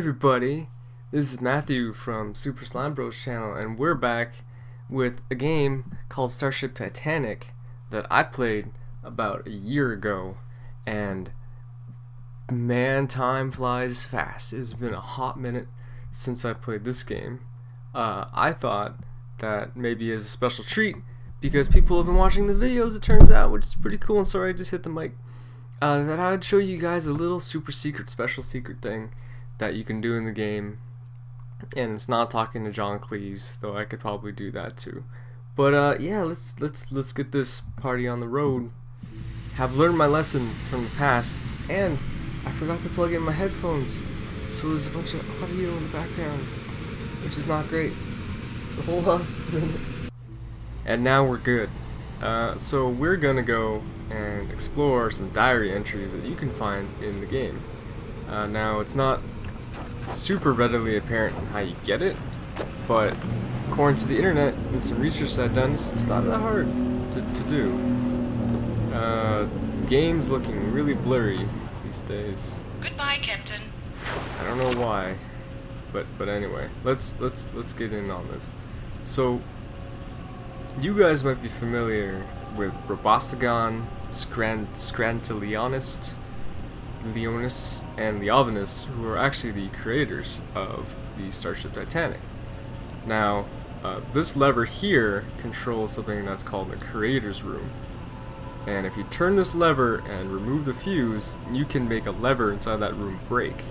everybody, this is Matthew from Super Slime Bros channel, and we're back with a game called Starship Titanic that I played about a year ago, and man, time flies fast. It's been a hot minute since I played this game. I thought that maybe as a special treat, because people have been watching the videos, it turns out, which is pretty cool, and sorry I just hit the mic, that I would show you guys a little super secret, special secret thing that you can do in the game. And it's not talking to John Cleese, though I could probably do that too. But yeah, let's get this party on the road. Have learned my lesson from the past, and I forgot to plug in my headphones, so there's a bunch of audio in the background, which is not great. So hold on a minute. And now we're good. So we're gonna go and explore some diary entries that you can find in the game. Now it's not super readily apparent how you get it, but according to the internet and some research that I've done, it's not that hard to do. Game's looking really blurry these days. Goodbye, Captain. I don't know why, but anyway, let's get in on this. So you guys might be familiar with Robostagon, Scrantillionist, Leonis, and Leovinus, who are actually the creators of the Starship Titanic. Now, this lever here controls something that's called the Creator's Room. And if you turn this lever and remove the fuse, you can make a lever inside that room break.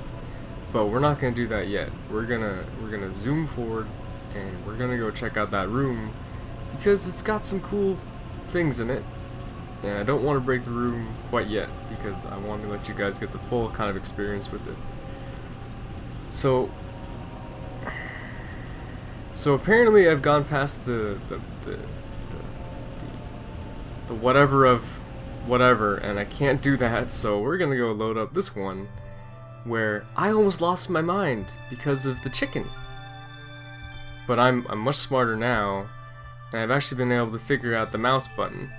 But we're not going to do that yet. We're gonna zoom forward, and we're gonna go check out that room because it's got some cool things in it. And I don't want to break the room quite yet because I want to let you guys get the full kind of experience with it. So apparently I've gone past the whatever of whatever, and I can't do that. So we're gonna go load up this one where I almost lost my mind because of the chicken. But I'm much smarter now, and I've actually been able to figure out the mouse button.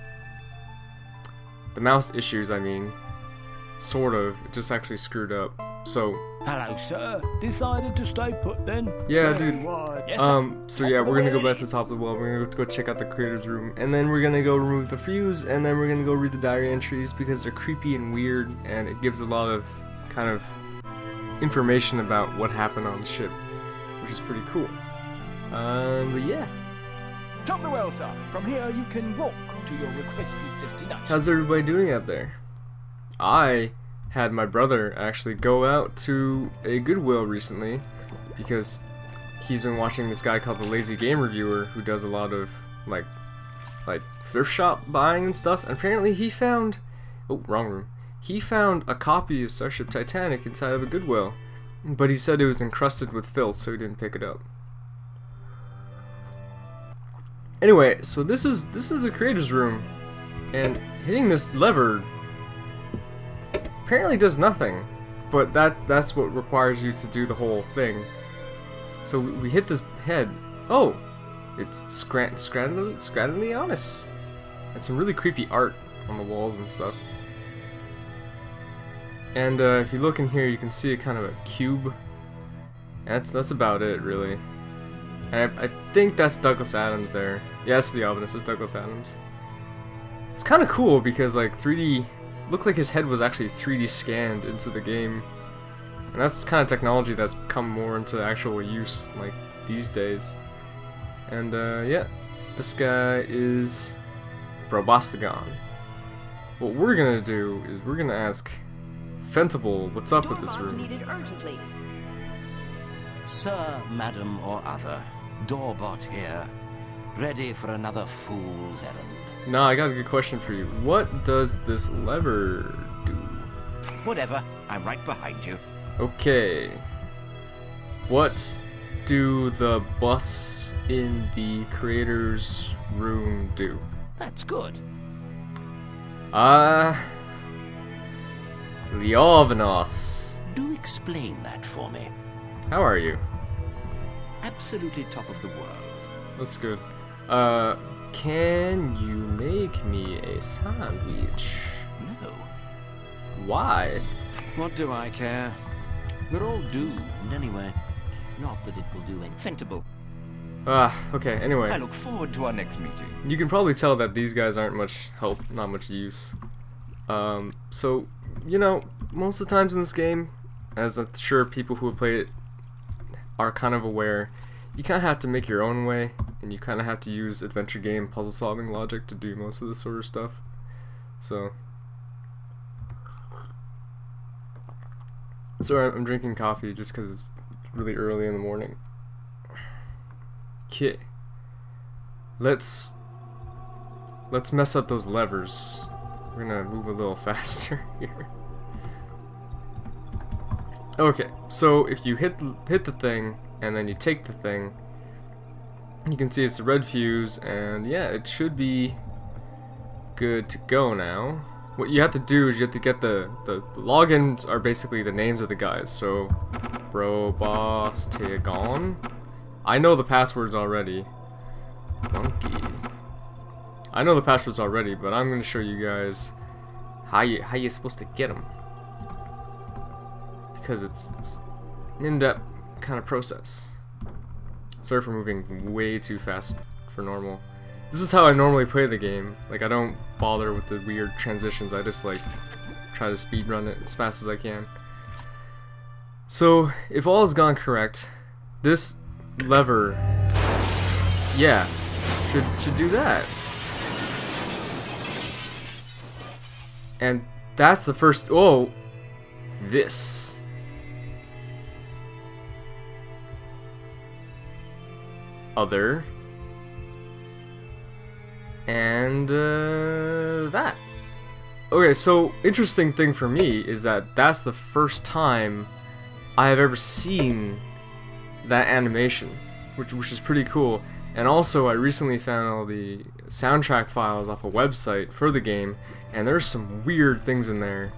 The mouse issues, I mean, sort of, it just actually screwed up. So hello, sir. Decided to stay put then? Yeah, dude. Yes, so yeah, we're gonna go back to the top of the well. We're gonna go check out the creator's room, and then we're gonna go remove the fuse, and then we're gonna go read the diary entries because they're creepy and weird, and it gives a lot of kind of information about what happened on the ship, which is pretty cool. But yeah. Top the well, sir. From here you can walk to your requested destination. How's everybody doing out there? I had my brother actually go out to a Goodwill recently because he's been watching this guy called the Lazy Game Reviewer, who does a lot of like thrift shop buying and stuff, and apparently he found, oh, wrong room, he found a copy of Starship Titanic inside of a Goodwill, but he said it was encrusted with filth, so he didn't pick it up. Anyway, so this is the creator's room, and hitting this lever apparently does nothing, but that's what requires you to do the whole thing. So we hit this head. Oh, it's Scrantillionist, and some really creepy art on the walls and stuff. And if you look in here, you can see a kind of a cube. That's about it, really. I think that's Douglas Adams there. Yeah, it's the Leovinus, it's Douglas Adams. It's kind of cool because like 3D, looked like his head was actually 3D scanned into the game. And that's the kind of technology that's come more into actual use like these days. And yeah, this guy is Robostagon. What we're gonna do is we're gonna ask Fentable what's up with this room. Needed urgently. Sir, madam, or other, Doorbot here, ready for another fool's errand. Nah, I got a good question for you. What does this lever do? Whatever, I'm right behind you. Okay. What do the bus in the creator's room do? That's good. Leovinos. Do explain that for me. How are you? Absolutely top of the world. That's good. Can you make me a sandwich? No. Why? What do I care? We're all doomed anyway. Not that it will do anything. Okay, anyway. I look forward to our next meeting. You can probably tell that these guys aren't much help, not much use. So, you know, most of the times in this game, as I'm sure people who have played it are kind of aware, you kind of have to make your own way, and you kind of have to use adventure game puzzle solving logic to do most of this sort of stuff. So, sorry, I'm drinking coffee just because it's really early in the morning. Okay, let's mess up those levers. We're gonna move a little faster here. Okay, so if you hit the thing and then you take the thing, you can see it's the red fuse, and yeah, it should be good to go now. What you have to do is you have to get the logins are basically the names of the guys. So, Robostagon. I know the passwords already. Monkey. I know the passwords already, but I'm gonna show you guys how you're supposed to get them, because it's an in-depth kind of process. Sorry for moving way too fast for normal. This is how I normally play the game. Like, I don't bother with the weird transitions. I just like try to speedrun it as fast as I can. So if all has gone correct, this lever, yeah, should do that. And that's the first. Oh, this. Other. And that. Okay, so interesting thing for me is that that's the first time I have ever seen that animation, which is pretty cool. And also, I recently found all the soundtrack files off a website for the game, and there's some weird things in there.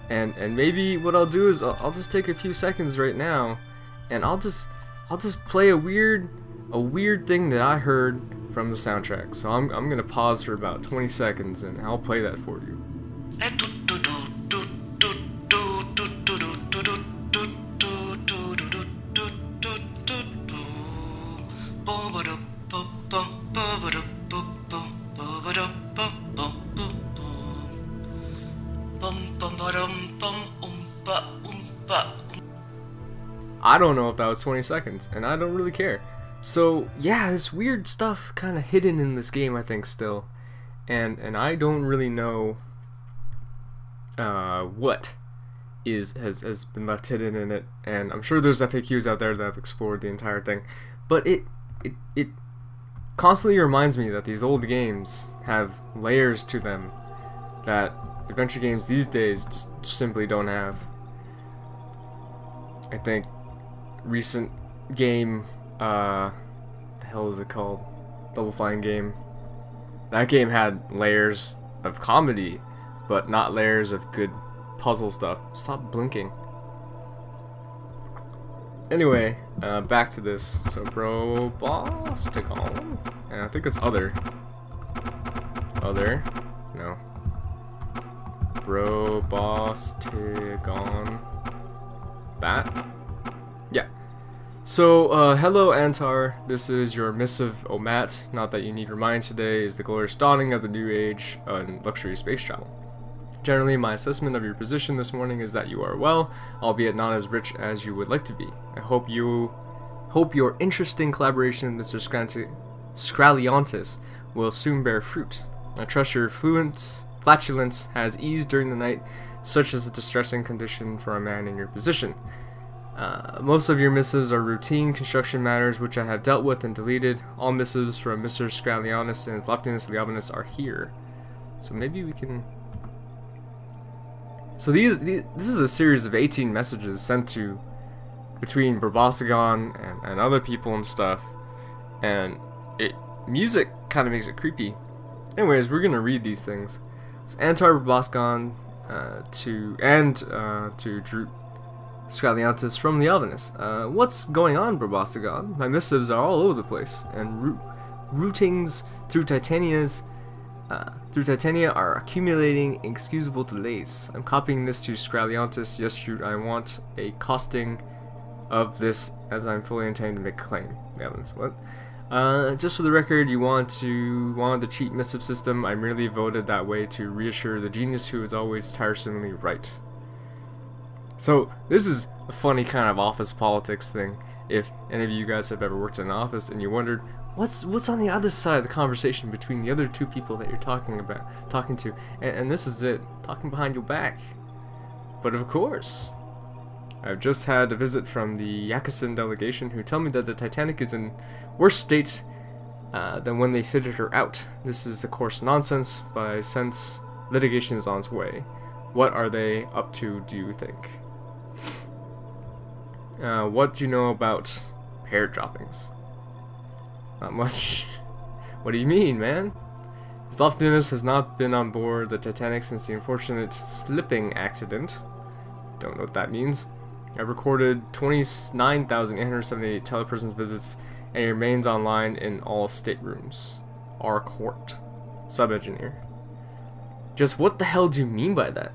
And maybe what I'll do is I'll just take a few seconds right now, and I'll just play a weird thing that I heard from the soundtrack. So I'm gonna pause for about 20 seconds, and I'll play that for you. I don't know if that was 20 seconds, and I don't really care. So yeah, there's weird stuff kind of hidden in this game, I think, still, and I don't really know what has been left hidden in it. And I'm sure there's FAQs out there that have explored the entire thing, but it constantly reminds me that these old games have layers to them that adventure games these days just simply don't have. I think recent game, the hell is it called? Double Fine game. That game had layers of comedy, but not layers of good puzzle stuff. Stop blinking. Anyway, back to this. So, Robostagon, and I think it's other. Other, no. Robostagon. That? Yeah. So, hello Antar, this is your missive Omat. Not that you need remind, today is the glorious dawning of the new age in luxury space travel. Generally, my assessment of your position this morning is that you are well, albeit not as rich as you would like to be. I hope your interesting collaboration with Mr. Scraliontis will soon bear fruit. I trust your flatulence has eased during the night, such as a distressing condition for a man in your position. Most of your missives are routine construction matters which I have dealt with and deleted. All missives from Mr. Scraliontis and his Loftiness Leovinus are here. So maybe we can... So this is a series of 18 messages sent to between Robostagon and other people and stuff, and music kind of makes it creepy. Anyways, we're gonna read these things. It's Antar Robostagon to Drew Scraliontis from Leovinus. What's going on, Robostagon? My missives are all over the place, and routings through Titania's through Titania are accumulating inexcusable delays. I'm copying this to Scraliontis. Yes, shoot, I want a costing of this as I'm fully intending to make a claim. Evidence, what? Just for the record, you wanted the cheat missive system. I merely voted that way to reassure the genius who is always tiresomely right. So this is a funny kind of office politics thing. If any of you guys have ever worked in an office and you wondered what's on the other side of the conversation between the other two people that you're talking to, and this is it, talking behind your back. But of course, I've just had a visit from the Yakusan delegation who tell me that the Titanic is in worse state than when they fitted her out. This is of course nonsense, but I sense litigation is on its way. What are they up to, do you think? What do you know about parrot droppings? Not much. What do you mean, man? His Loftiness has not been on board the Titanic since the unfortunate slipping accident. Don't know what that means. I recorded 29,878 telepresence visits, and he remains online in all staterooms. Our court. Sub-engineer. Just what the hell do you mean by that?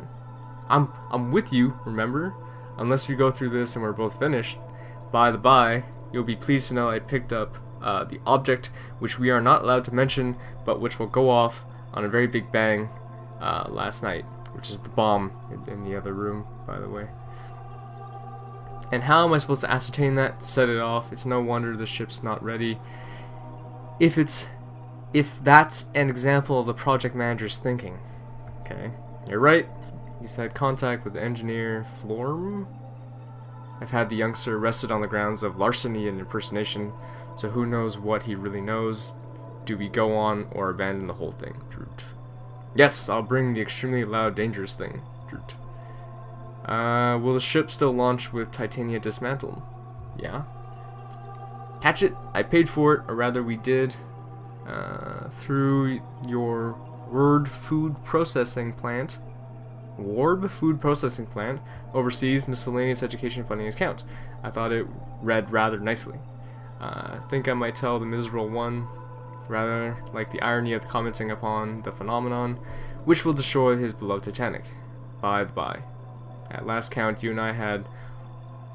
I'm with you, remember? Unless we go through this and we're both finished. By the by, you'll be pleased to know I picked up the object which we are not allowed to mention, but which will go off on a very big bang last night, which is the bomb in the other room, by the way. And how am I supposed to ascertain that? Set it off. It's no wonder the ship's not ready. If that's an example of the project manager's thinking. Okay, you're right. He's had contact with the engineer Florm. I've had the youngster arrested on the grounds of larceny and impersonation, so who knows what he really knows. Do we go on or abandon the whole thing? Droot. Yes, I'll bring the extremely loud, dangerous thing. Droot. Will the ship still launch with Titania dismantled? Yeah. Catch it. I paid for it, or rather we did, through your Warb Food Processing Plant overseas miscellaneous education funding account. I thought it read rather nicely. I think I might tell the miserable one, rather like the irony of commenting upon the phenomenon, which will destroy his beloved Titanic. By the by, at last count, you and I had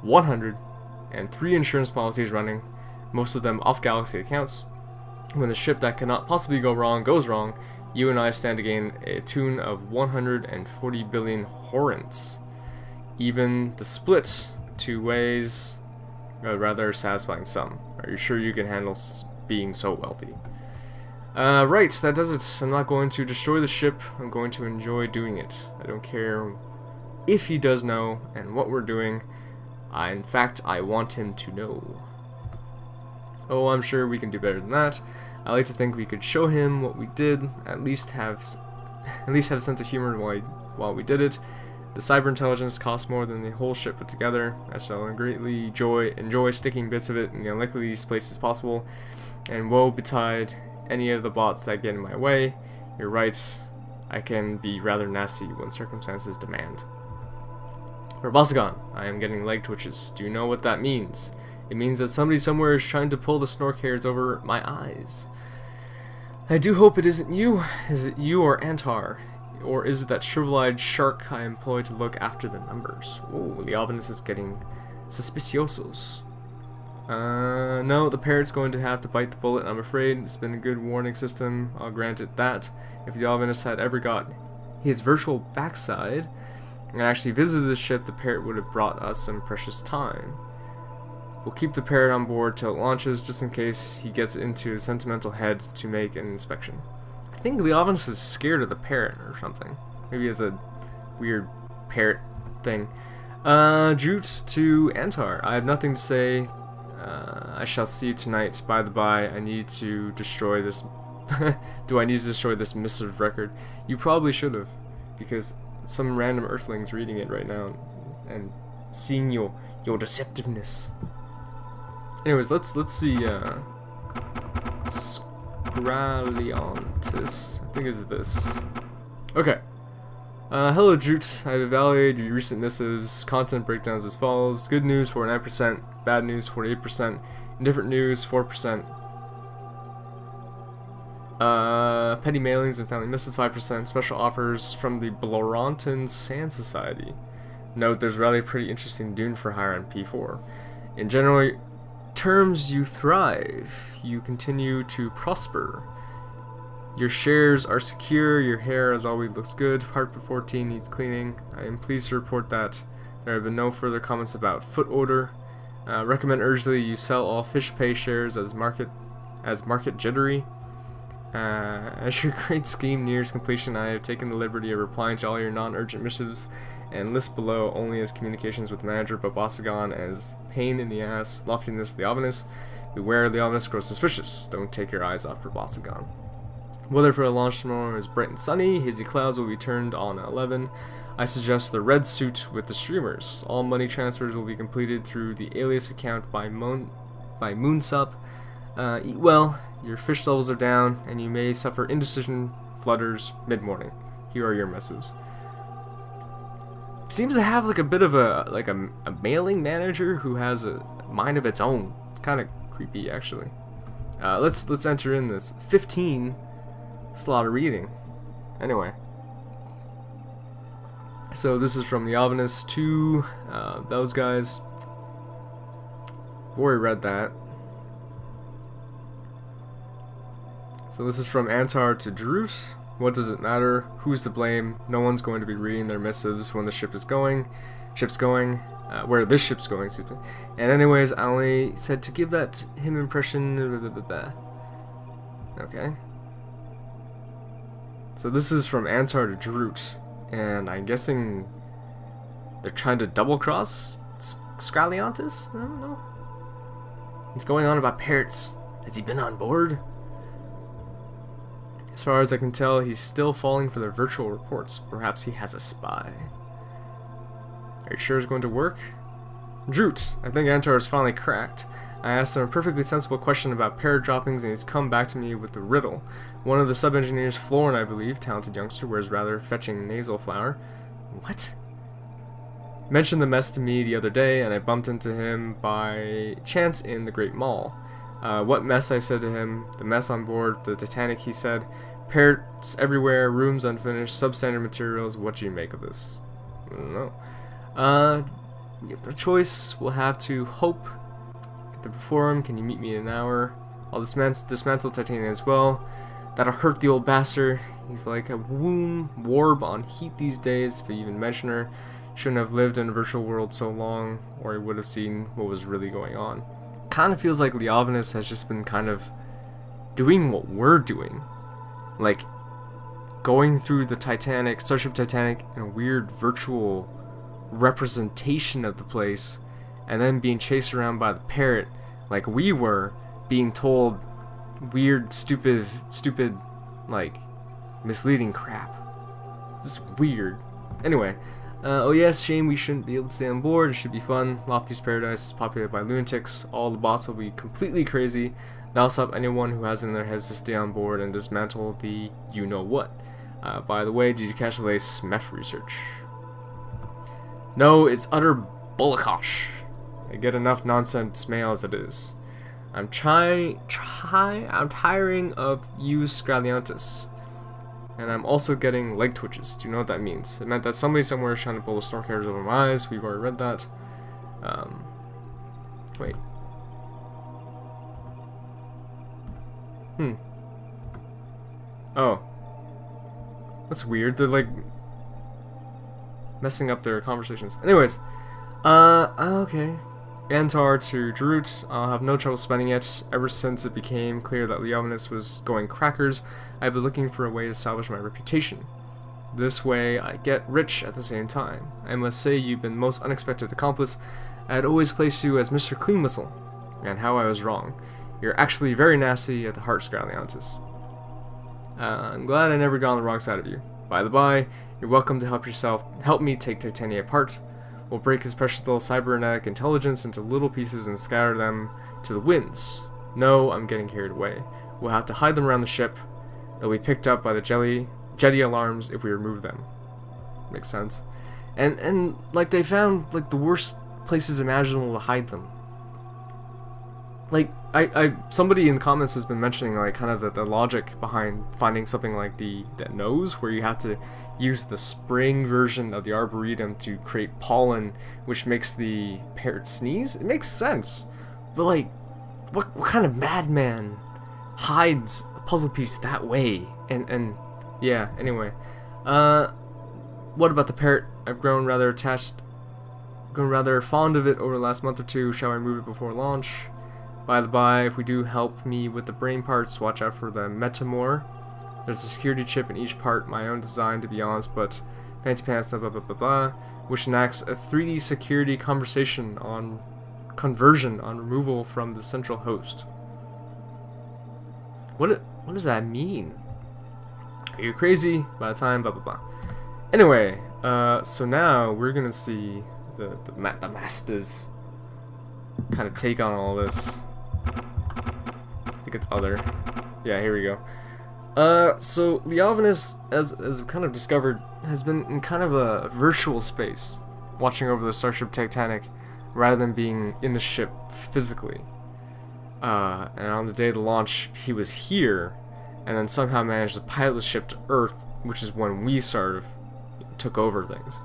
103 insurance policies running, most of them off-galaxy accounts. When the ship that cannot possibly go wrong goes wrong, you and I stand to gain a tune of 140 billion horrents. Even the split two ways a rather satisfying sum. Are you sure you can handle being so wealthy? Right, that does it. I'm not going to destroy the ship. I'm going to enjoy doing it. I don't care if he does know and what we're doing. In fact, I want him to know. Oh, I'm sure we can do better than that. I like to think we could show him what we did, at least have a sense of humor while we did it. The cyber intelligence costs more than the whole ship put together. I shall greatly enjoy sticking bits of it in the unlikeliest places possible, and woe betide any of the bots that get in my way. You're right, I can be rather nasty when circumstances demand. Barbasagon, I am getting leg twitches. Do you know what that means? It means that somebody somewhere is trying to pull the snork hairs over my eyes. I do hope it isn't you. Is it you or Antar? Or is it that shrivel-eyed shark I employ to look after the numbers? Oh, the ominous is getting suspiciosos. No, the parrot's going to have to bite the bullet, I'm afraid. It's been a good warning system, I'll grant it that. If the ominous had ever got his virtual backside and actually visited the ship, the parrot would have brought us some precious time. We'll keep the parrot on board till it launches, just in case he gets into a sentimental head to make an inspection. I think Leovinus is scared of the parrot or something. Maybe it's a weird parrot thing. Droot to Antar. I have nothing to say. I shall see you tonight. By the by, I need to destroy this. Do I need to destroy this missive record? You probably should have, because some random earthling's reading it right now and seeing your deceptiveness. Anyways, let's see. Scraliontis. I think it's this. Okay. Hello, Droot. I've evaluated your recent missives. Content breakdowns as follows: good news 49%, bad news 48%, indifferent news 4%. Petty mailings and family misses 5%. Special offers from the Bloronton Sand Society. Note there's really pretty interesting dune for hire on P4. In general terms, you thrive. You continue to prosper. Your shares are secure. Your hair, as always, looks good. Part 14 needs cleaning. I am pleased to report that there have been no further comments about foot odor. Recommend urgently you sell all fish pay shares as market jittery. As your great scheme nears completion, I have taken the liberty of replying to all your non-urgent missives and list below only as communications with manager, but Bossagon as pain in the ass, loftiness, the ominous. Beware, the ominous grows suspicious. Don't take your eyes off for Bossagon. Weather for the launch tomorrow is bright and sunny. Hazy clouds will be turned on at 11. I suggest the red suit with the streamers. All money transfers will be completed through the alias account by Moonsup. Eat well. Your fish levels are down, and you may suffer indecision flutters mid-morning. Here are your missives. Seems to have like a bit of a mailing manager who has a mind of its own. It's kind of creepy, actually. Let's enter in this 15 slot of reading. Anyway, so this is from the Ominous to those guys. I've already read that. So this is from Antar to Drus. What does it matter? Who's to blame? No one's going to be reading their missives when the ship is going. Where this ship's going, excuse me. And anyways, I only said to give that him impression. Okay. So this is from Antar to Drut, and I'm guessing they're trying to double cross Scraliontis? I don't know. What's going on about parrots? Has he been on board? As far as I can tell, he's still falling for their virtual reports. Perhaps he has a spy. Are you sure it's going to work? Drut, I think Antar is finally cracked. I asked him a perfectly sensible question about parrot droppings, and he's come back to me with the riddle. One of the sub-engineers, Florin, I believe, talented youngster, wears rather fetching nasal flower. What? Mentioned the mess to me the other day, and I bumped into him by chance in the Great Mall. What mess, I said to him. The mess on board the Titanic, he said. Parrots everywhere, rooms unfinished, substandard materials. What do you make of this? I don't know. You have no choice. We'll have to hope. Get there before him. Can you meet me in an hour? I'll dismantle Titanic as well. That'll hurt the old bastard. He's like a warb on heat these days, if you even mention her. Shouldn't have lived in a virtual world so long, or he would have seen what was really going on. Kind of feels like Leovinus has just been kind of doing what we're doing. Like, going through the Titanic, Starship Titanic, in a weird virtual representation of the place, and then being chased around by the parrot, like we were, being told weird, stupid, like, misleading crap. This is weird. Anyway, oh yes, shame we shouldn't be able to stay on board. It should be fun. Lofty's Paradise is populated by lunatics. All the bots will be completely crazy. That'll stop anyone who has in their heads to stay on board and dismantle the you-know-what. By the way, did you catch the latest meth research? No, it's utter bullikosh. I get enough nonsense mail as it is. I'm tiring of you, Scraliontis. And I'm also getting leg twitches. Do you know what that means? It meant that somebody somewhere is trying to pull the snork hairs over my eyes. We've already read that. Wait. Oh. That's weird. They're like messing up their conversations. Anyways. Okay. Antar to Drut. I'll have no trouble spending it. Ever since it became clear that Leovinus was going crackers, I've been looking for a way to salvage my reputation. This way, I get rich at the same time. I must say you've been most unexpected accomplice. I had always placed you as Mr. Clean Whistle, and how I was wrong. You're actually very nasty at the heart, Scraliontis. I'm glad I never got on the wrong side of you. By the by, you're welcome to help me take Titania apart. We'll break his precious little cybernetic intelligence into little pieces and scatter them to the winds. No, I'm getting carried away. We'll have to hide them around the ship. They'll be picked up by the jetty alarms if we remove them. Makes sense. And like they found like the worst places imaginable to hide them. like somebody in the comments has been mentioning like kind of the logic behind finding something like the nose, where you have to use the spring version of the arboretum to create pollen, which makes the parrot sneeze. It makes sense, but like, what kind of madman hides a puzzle piece that way? And yeah. Anyway, what about the parrot? I've grown rather fond of it over the last month or two. Shall I remove it before launch? By the by, if we do help me with the brain parts, watch out for the Metamor. There's a security chip in each part, my own design to be honest, but fancy pants, blah blah blah blah blah, which enacts a 3D security conversion on removal from the central host. What does that mean? Are you crazy? By the time, blah blah blah. Anyway, so now we're gonna see the masters kind of take on all this. I think it's other. Yeah, here we go. So Leovinus, as we kind of discovered, has been in kind of a virtual space, watching over the Starship Titanic, rather than being in the ship physically. And on the day of the launch, he was here, and then somehow managed to pilot the ship to Earth, which is when we sort of took over things.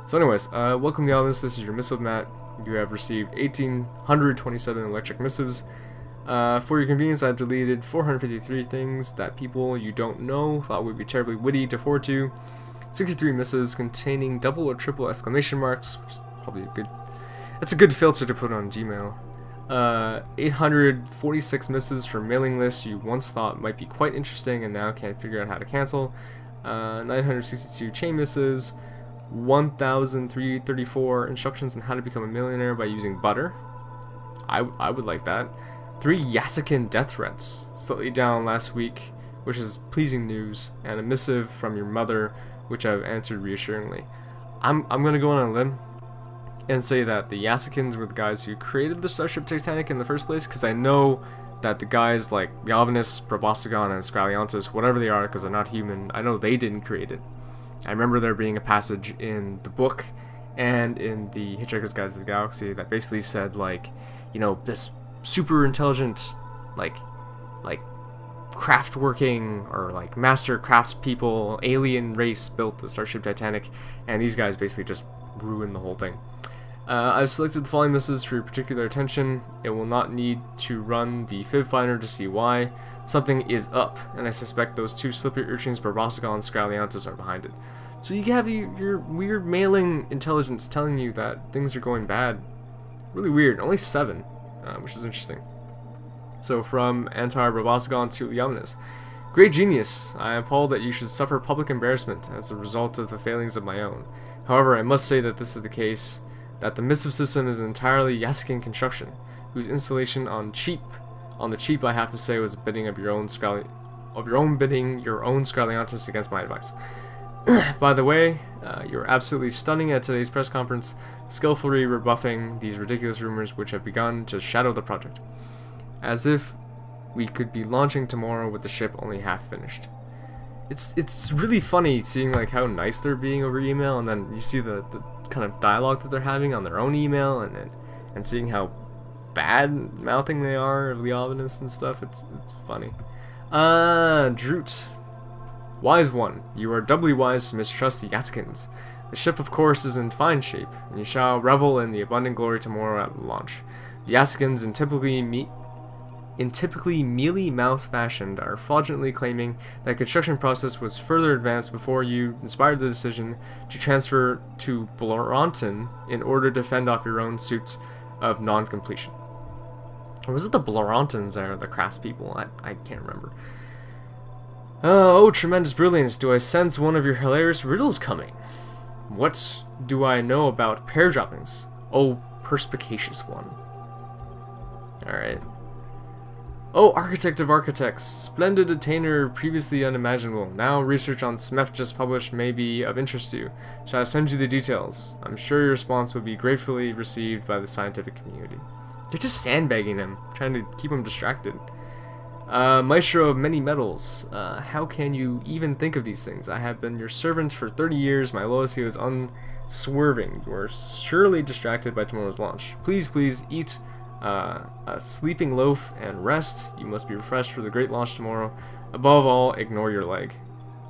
So anyways, welcome Leovinus, this is your missive mat. You have received 1,827 electric missives. For your convenience, I've deleted 453 things that people you don't know thought would be terribly witty to forward to. 63 missives containing double or triple exclamation marks, which is probably that's a good filter to put on Gmail. 846 missives from mailing lists you once thought might be quite interesting and now can't figure out how to cancel. 962 chain missives. 1,334 instructions on how to become a millionaire by using butter. I would like that. 3 Yasakin death threats, slightly down last week, which is pleasing news, and a missive from your mother, which I've answered reassuringly. I'm gonna go on a limb and say that the Yasakins were the guys who created the Starship Titanic in the first place, because I know that the guys like Galvanus, Proboscigon, and Scaliontis, whatever they are, because they're not human, I know they didn't create it. I remember there being a passage in the book and in the Hitchhiker's Guide to the Galaxy that basically said, like, you know, this super intelligent, like craft working or like master craftspeople alien race built the Starship Titanic, and these guys basically just ruined the whole thing. I've selected the following missives for your particular attention. It will not need to run the Fib Finder to see why. Something is up, and I suspect those 2 slippery urchins, Proboscigon and Scaliontis, are behind it. So you have your weird mailing intelligence telling you that things are going bad. Really weird. Only 7, which is interesting. So from Antar Proboscigon to Leovinus. Great genius. I am appalled that you should suffer public embarrassment as a result of the failings of my own. However, I must say that this is the case, that the missive system is entirely Yasakin construction, whose installation on the cheap, I have to say, was a bidding of your own Scaliontis against my advice. By the way, you're absolutely stunning at today's press conference, skillfully rebuffing these ridiculous rumors which have begun to shadow the project. As if we could be launching tomorrow with the ship only half finished. It's really funny seeing like how nice they're being over email, and then you see the kind of dialogue that they're having on their own email, and seeing how bad mouthing they are of Leovinus and stuff. It's funny. Droot. Wise one, you are doubly wise to mistrust the Yaskins. The ship, of course, is in fine shape, and you shall revel in the abundant glory tomorrow at launch. The Yaskins, in typically mealy-mouthed fashion, are fraudulently claiming that the construction process was further advanced before you inspired the decision to transfer to Bloronton in order to fend off your own suits of non-completion. Or was it the Blorontons that are the craftspeople? I can't remember. Oh, tremendous brilliance, do I sense one of your hilarious riddles coming? What do I know about pair droppings? Oh, perspicacious one. Alright. Oh, architect of architects, splendid attainer previously unimaginable. Now research on SMEF just published may be of interest to you. Shall I send you the details? I'm sure your response would be gratefully received by the scientific community. They're just sandbagging him, trying to keep him distracted. Maestro of many metals, how can you even think of these things? I have been your servant for 30 years, my loyalty is unswerving. You are surely distracted by tomorrow's launch. Please, please, eat A sleeping loaf and rest. You must be refreshed for the great launch tomorrow. Above all, ignore your leg.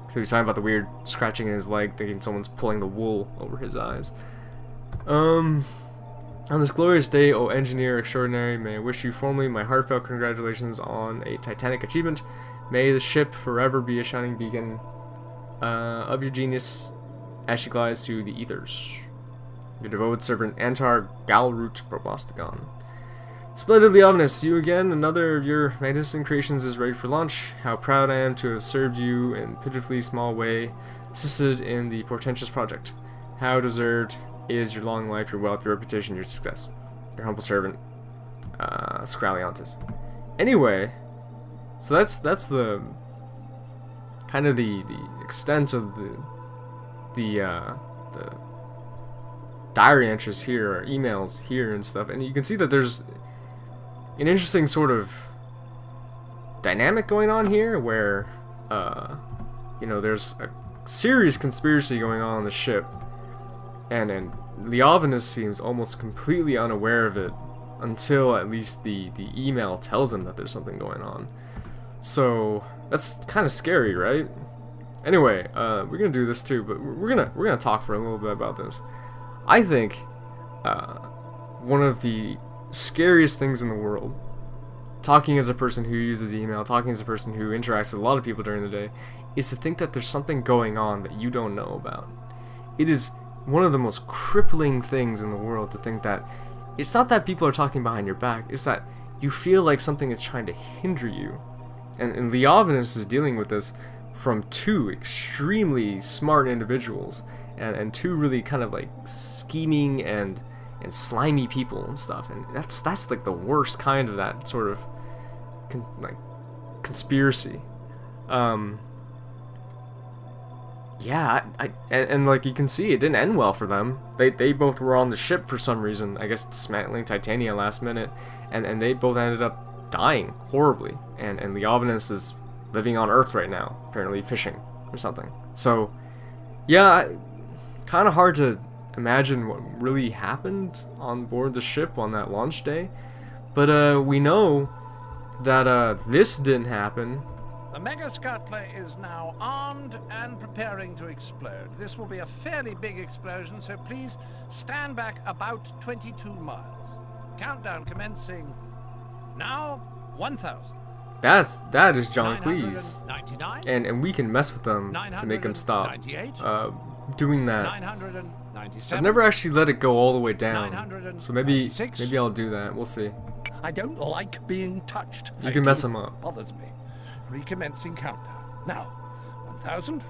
So he's talking about the weird scratching in his leg, thinking someone's pulling the wool over his eyes. On this glorious day, O engineer extraordinary, may I wish you formally my heartfelt congratulations on a titanic achievement. May the ship forever be a shining beacon of your genius as she glides through the ethers. Your devoted servant, Antar Galroot Probostagon. Splendidly ominous, you again, another of your magnificent creations is ready for launch. How proud I am to have served you in pitifully small way, assisted in the portentous project. How deserved is your long life, your wealth, your reputation, your success. Your humble servant, Scraliontis. Anyway, so that's the kind of the extent of the diary entries here, or emails here and stuff, and you can see that there's an interesting sort of dynamic going on here where you know, there's a serious conspiracy going on the ship, and Leovinus seems almost completely unaware of it until at least the email tells him that there's something going on. So that's kind of scary, right? Anyway, we're gonna do this too, but we're gonna talk for a little bit about this. I think one of the scariest things in the world, talking as a person who uses email, talking as a person who interacts with a lot of people during the day, is to think that there's something going on that you don't know about. It is one of the most crippling things in the world to think that it's not that people are talking behind your back, it's that you feel like something is trying to hinder you. And Leovinus is dealing with this from two extremely smart individuals, and two really kind of like scheming and slimy people and stuff, and that's like the worst kind of that sort of conspiracy. Yeah, and like you can see, it didn't end well for them. They both were on the ship for some reason, I guess dismantling Titania last minute, and they both ended up dying horribly, and Leovinus is living on Earth right now, apparently fishing or something. So yeah, kind of hard to imagine what really happened on board the ship on that launch day, but we know that this didn't happen. The Mega Scuttler is now armed and preparing to explode. This will be a fairly big explosion, so please stand back about 22 miles. Countdown commencing now. 1,000. That is John Cleese, and we can mess with them to make them stop doing that. I've never actually let it go all the way down, so maybe I'll do that. We'll see. I don't like being touched. You can mess them up. Bothers me. Recommencing countdown. Now, 1,000.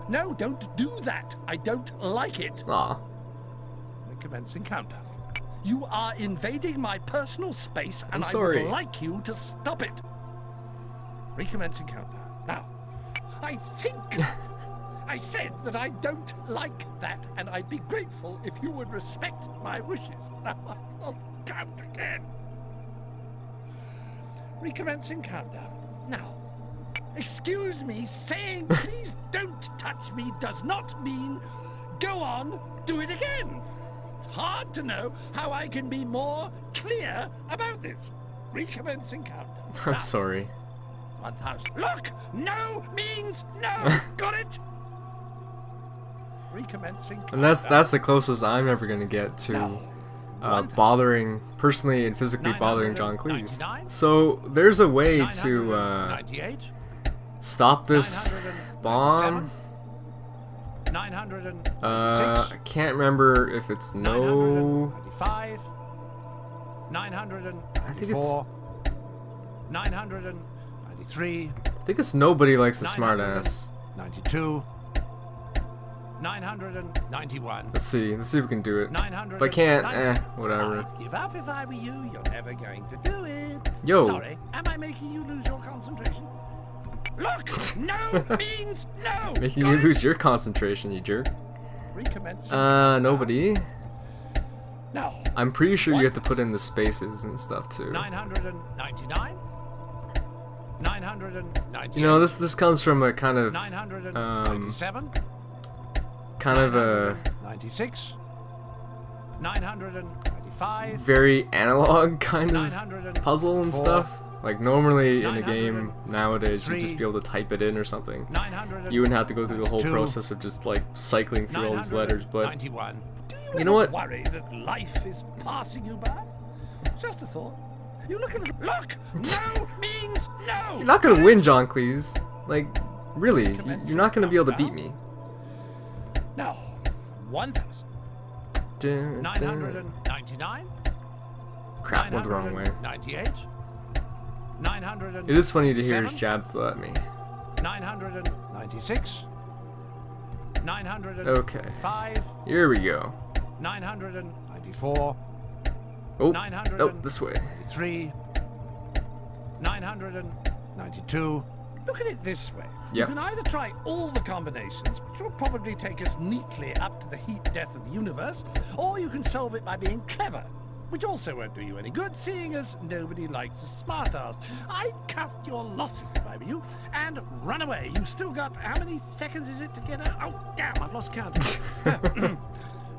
No, don't do that. I don't like it. Aw. Recommencing countdown. You are invading my personal space, and I'm sorry. I would like you to stop it. Recommencing countdown. Now, I think I said that I don't like that, and I'd be grateful if you would respect my wishes. Now, I'll count again. Recommencing countdown. Now, excuse me, saying please don't touch me does not mean go on, do it again. It's hard to know how I can be more clear about this. Recommencing countdown. I'm Now, sorry. 1,000. Look! No means no! Got it? Recommencing countdown. And that's the closest I'm ever gonna get to bothering, personally and physically bothering John Cleese. So there's a way to stop this bomb. I can't remember if it's no. 994, I think it's 993. I think it's nobody likes a smartass. 92. 991. Let's see if we can do it. If I can't, whatever. I'd give up if I were you. You're never going to do it. Yo. Sorry, am I making you lose your concentration? Look! No means no! Making Got you it? lose your concentration, you jerk. Recommence. Nobody. Now. I'm pretty sure you have to put in the spaces and stuff too. 999. 998. You know, this comes from a kind of 997. kind of a 96. 995. very analog kind of puzzle and stuff. Like normally in a game nowadays you'd just be able to type it in or something. You wouldn't have to go through the whole process of just like cycling through all these letters, but you know what? Worry that life is passing you by? Just a thought. You look at the look. No means no. You're not gonna win, John Cleese. Like, really, you're not gonna be able to beat me. No, 1,999. Crap, went the wrong way. 98. 900. It is funny to hear his jabs though at me. 996. 905. Okay. Here we go. 994. Oh, this way. 3. 992. Look at it this way. Yep. You can either try all the combinations, which will probably take us neatly up to the heat death of the universe, or you can solve it by being clever, which also won't do you any good, seeing as nobody likes a smartass. I'd cut your losses if I were you, and run away. You've still got, how many seconds is it to get out? Oh, damn, I've lost count.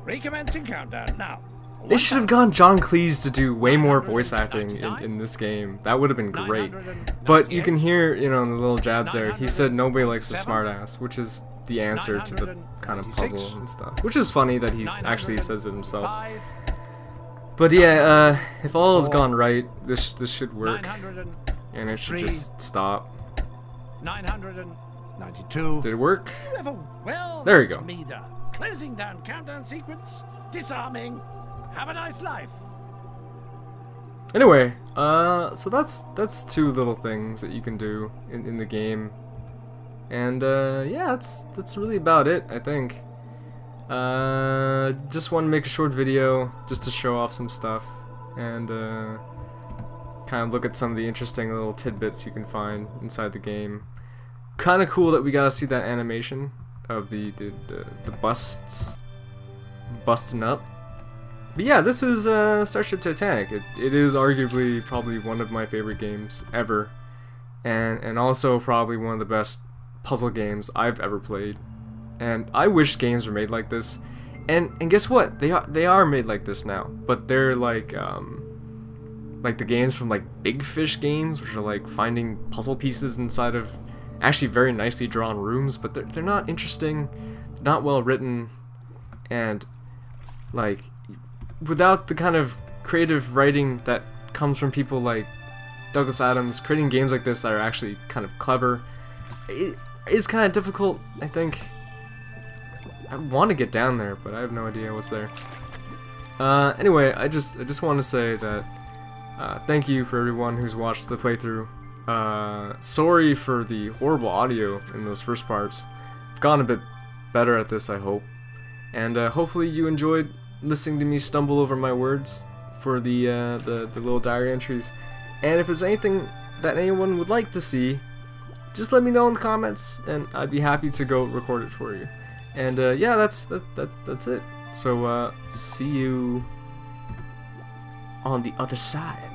Recommencing countdown now. They should have gone John Cleese to do way more voice acting in this game. That would have been great. But you can hear, you know, in the little jabs there, he said nobody likes a smartass, which is the answer to the kind of puzzle and stuff. Which is funny that he actually says it himself. But yeah, if all has gone right, this should work, and it should just stop. 992. Did it work? Well, there you go. Me done. Closing down countdown sequence. Disarming. Have a nice life. Anyway, so that's two little things that you can do in the game, and yeah, that's really about it, I think. Just want to make a short video just to show off some stuff and kind of look at some of the interesting little tidbits you can find inside the game. Kind of cool that we got to see that animation of the busts busting up. But yeah, this is Starship Titanic. It is arguably probably one of my favorite games ever, and also probably one of the best puzzle games I've ever played. And I wish games were made like this. And guess what? They are made like this now. But they're like the games from like Big Fish games, which are like finding puzzle pieces inside of actually very nicely drawn rooms. But they're not interesting, not well written, and like without the kind of creative writing that comes from people like Douglas Adams, creating games like this that are actually kind of clever, it is kind of difficult, I think. I want to get down there, but I have no idea what's there. Anyway, I just want to say that thank you for everyone who's watched the playthrough. Sorry for the horrible audio in those first parts. I've gotten a bit better at this, I hope. And hopefully you enjoyed listening to me stumble over my words for the little diary entries. And if there's anything that anyone would like to see, just let me know in the comments, and I'd be happy to go record it for you. And yeah, that's it. So see you on the other side.